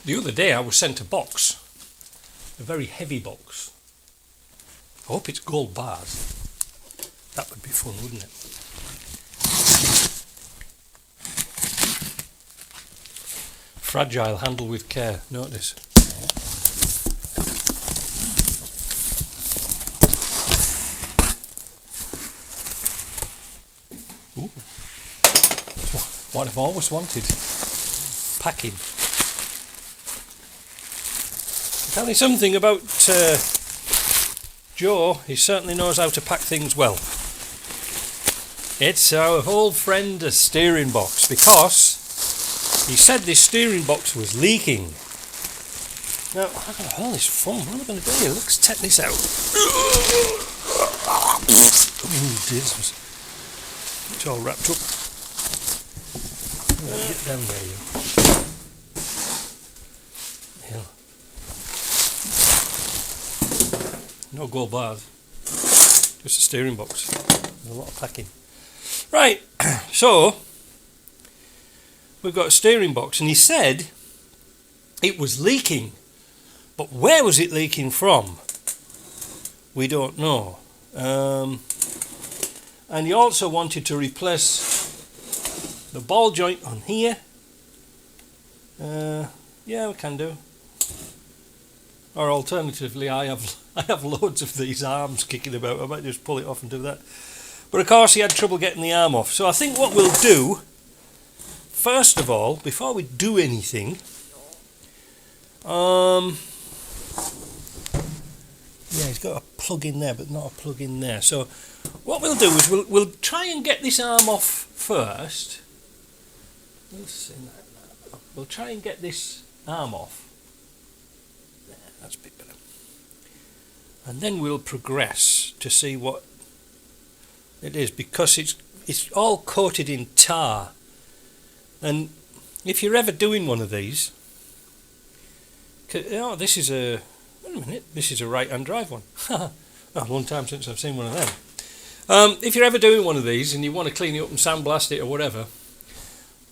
The other day I was sent a box, a very heavy box. I hope it's gold bars. That would be fun, wouldn't it? Fragile, handle with care, notice. Ooh. What I've always wanted. Packing. Tell me something about Joe. He certainly knows how to pack things well. It's our old friend, a steering box, because he said this steering box was leaking. Now, how the hell is fun? What am I going to do here? Let's take this out. Oh, it's all wrapped up. Get down there, you. Yeah. No gold bars. Just a steering box. There's a lot of packing. Right, so we've got a steering box, and he said it was leaking, but where was it leaking from? We don't know. And he also wanted to replace the ball joint on here. Yeah, we can do. Or alternatively, I have loads of these arms kicking about. I might just pull it off and do that. But of course he had trouble getting the arm off. So I think what we'll do, first of all, before we do anything, yeah, he's got a plug in there, but not a plug in there. So what we'll do is we'll try and get this arm off first. We'll try and get this arm off. There, that's a bit better. And then we'll progress to see what it is, because it's all coated in tar. And if you're ever doing one of these, oh, this is a, wait a minute, this is a right-hand drive one. Oh, a long time since I've seen one of them. If you're ever doing one of these and you want to clean it up and sandblast it or whatever,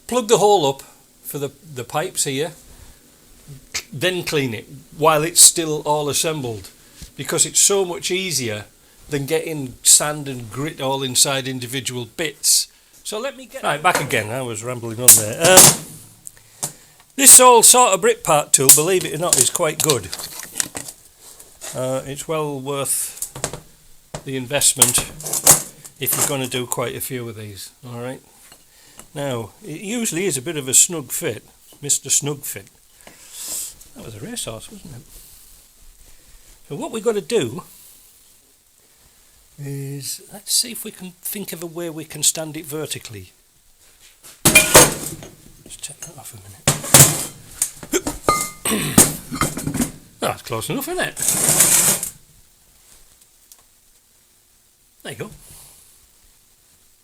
plug the hole up for the pipes here, then clean it while it's still all assembled, because it's so much easier than getting sand and grit all inside individual bits. So let me get right back again. I was rambling on there. This old sort of Brit part tool, believe it or not, is quite good. It's well worth the investment if you're going to do quite a few of these. All right. Now it usually is a bit of a snug fit, Mr. Snug Fit. That was a racehorse, wasn't it? So what we've got to do is, let's see if we can think of a way we can stand it vertically. Just take that off a minute. That's close enough, isn't it? There you go.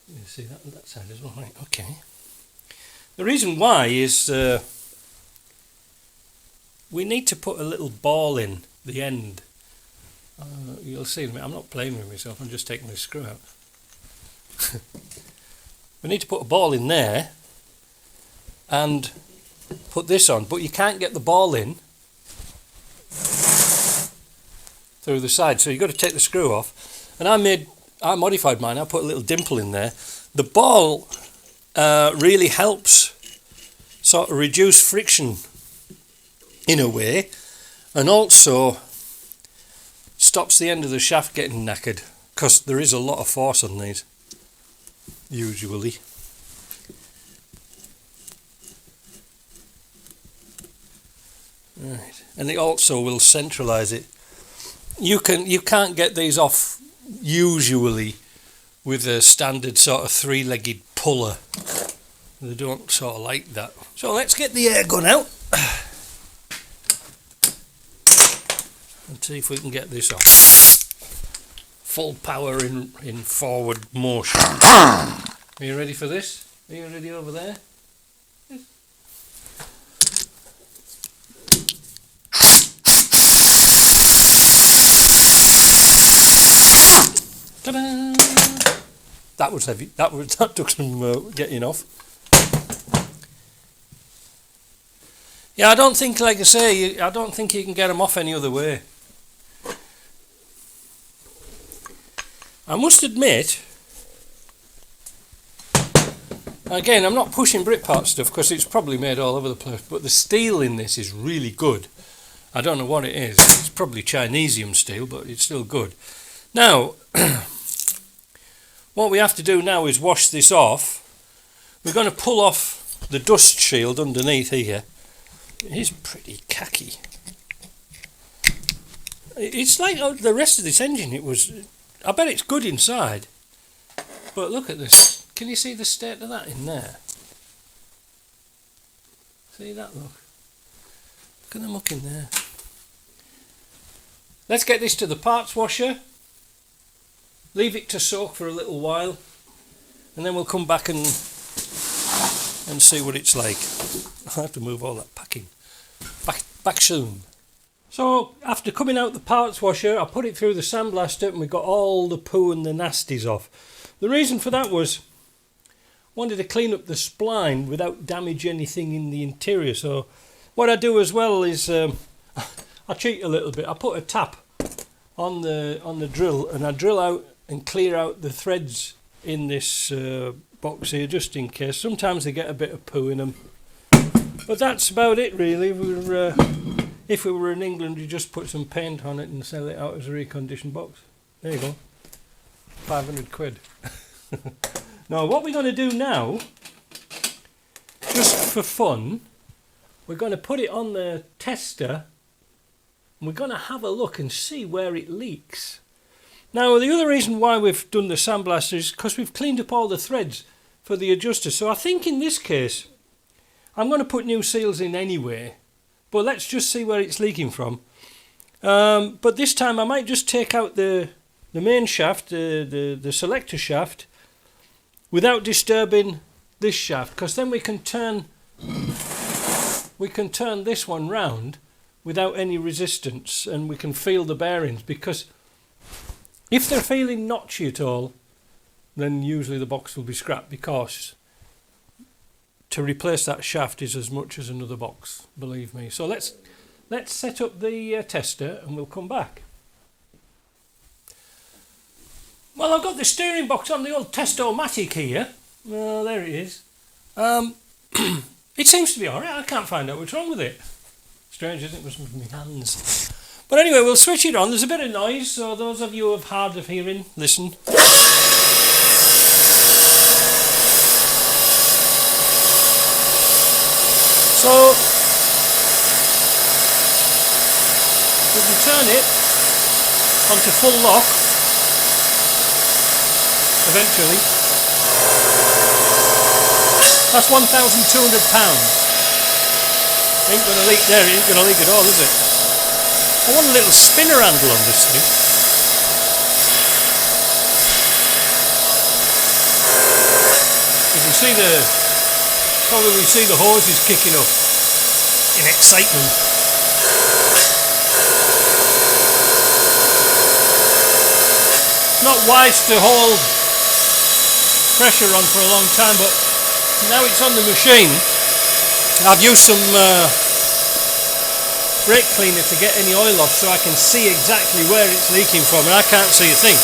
You can see that on that side as well. Right, okay. The reason why is we need to put a little ball in the end. You'll see in a minute, I'm not playing with myself, I'm just taking this screw out. We need to put a ball in there and put this on, but you can't get the ball in through the side, so you've got to take the screw off. And I modified mine, I put a little dimple in there. The ball really helps sort of reduce friction in a way, and also stops the end of the shaft getting knackered, because there is a lot of force on these usually. Right, and it also will centralize it. You can't get these off usually with a standard sort of three-legged puller. They don't sort of like that. So let's get the air gun out and see if we can get this off. Full power in forward motion. Are you ready for this? Are you ready over there? Yes. Ta-da! That was heavy. That took some getting off. Yeah, I don't think, like I say, I don't think you can get them off any other way. I must admit, again, I'm not pushing Britpart stuff because it's probably made all over the place, but the steel in this is really good. I don't know what it is. It's probably Chinesium steel, but it's still good. Now, what we have to do now is wash this off. We're going to pull off the dust shield underneath here. It is pretty khaki. It's like the rest of this engine. I bet it's good inside. But look at this. Can you see the state of that in there? See that, look. Look at the muck in there. Let's get this to the parts washer. Leave it to soak for a little while. And then we'll come back and see what it's like. I'll have to move all that packing. Back soon. So after coming out the parts washer, I put it through the sandblaster and we got all the poo and the nasties off. The reason for that was I wanted to clean up the spline without damage anything in the interior. So what I do as well is I cheat a little bit. I put a tap on the drill and I drill out and clear out the threads in this box here just in case. Sometimes they get a bit of poo in them. But that's about it really. If we were in England, you just put some paint on it and sell it out as a reconditioned box. There you go. 500 quid. Now, what we're going to do now, just for fun, we're going to put it on the tester and we're going to have a look and see where it leaks. Now, the other reason why we've done the sandblaster is because we've cleaned up all the threads for the adjuster. So I think in this case, I'm going to put new seals in anyway. But let's just see where it's leaking from. But this time I might just take out the main shaft, the selector shaft, without disturbing this shaft, because then we can turn this one round without any resistance, and we can feel the bearings. Because if they're feeling notchy at all, then usually the box will be scrapped, because to replace that shaft is as much as another box, believe me. So let's set up the tester and we'll come back. Well, I've got the steering box on the old Testomatic here. Well, there it is. It seems to be alright. I can't find out what's wrong with it. Strange, isn't it? It was with my hands. But anyway, we'll switch it on. There's a bit of noise, so those of you who have hard of hearing, listen. So, we can turn it onto full lock, eventually. That's £1,200. Ain't going to leak there, it ain't going to leak at all, is it? I want a little spinner handle on this thing. You can see probably see the hoses kicking up in excitement. Not wise to hold pressure on for a long time, but now it's on the machine. I've used some brake cleaner to get any oil off so I can see exactly where it's leaking from, and I can't see a thing,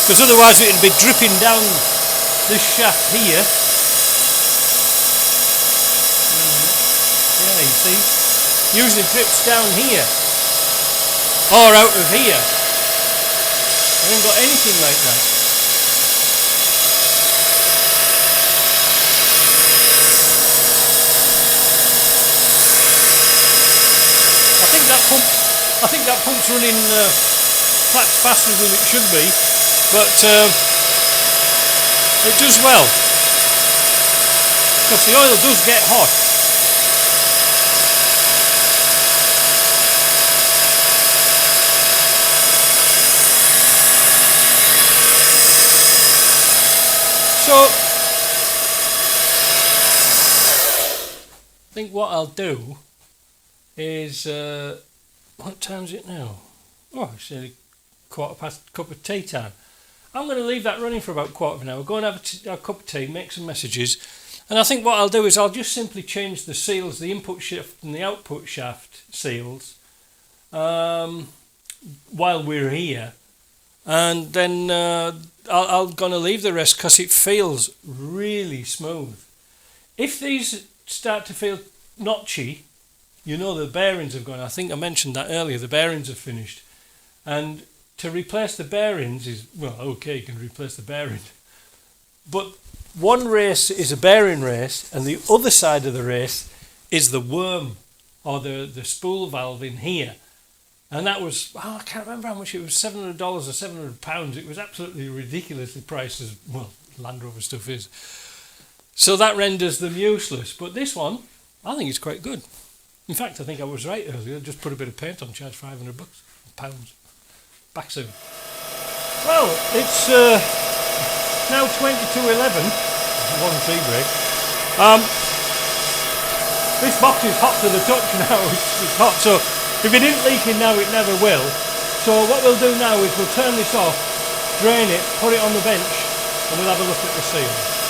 because otherwise it would be dripping down this shaft here. You see, usually drips down here or out of here. I haven't got anything like that. I think that pump's running perhaps faster than it should be, but it does well, because the oil does get hot. So, I think what I'll do is, what time is it now? Oh, it's nearly 1/4 cup of tea time. I'm going to leave that running for about 1/4 of an hour, go and have a cup of tea, make some messages, And I think what I'll do is I'll just simply change the seals, the input shaft and the output shaft seals, while we're here, and then I'm going to leave the rest because it feels really smooth. If these start to feel notchy, you know the bearings have gone. I think I mentioned that earlier, the bearings are finished. And to replace the bearings is, well, okay, you can replace the bearing. But one race is a bearing race, and the other side of the race is the worm, or the spool valve in here. And that was, I can't remember how much it was, $700 or £700. It was absolutely ridiculously priced, as, well, Land Rover stuff is. So that renders them useless. But this one, I think it's quite good. In fact, I think I was right earlier. Just put a bit of paint on, charge £500, pounds. Back soon. Well, it's now 22:11. One tea break. This box is hot to the touch now. It's hot, so if it didn't leak in now, it never will. So what we'll do now is we'll turn this off, drain it, put it on the bench, and we'll have a look at the seal.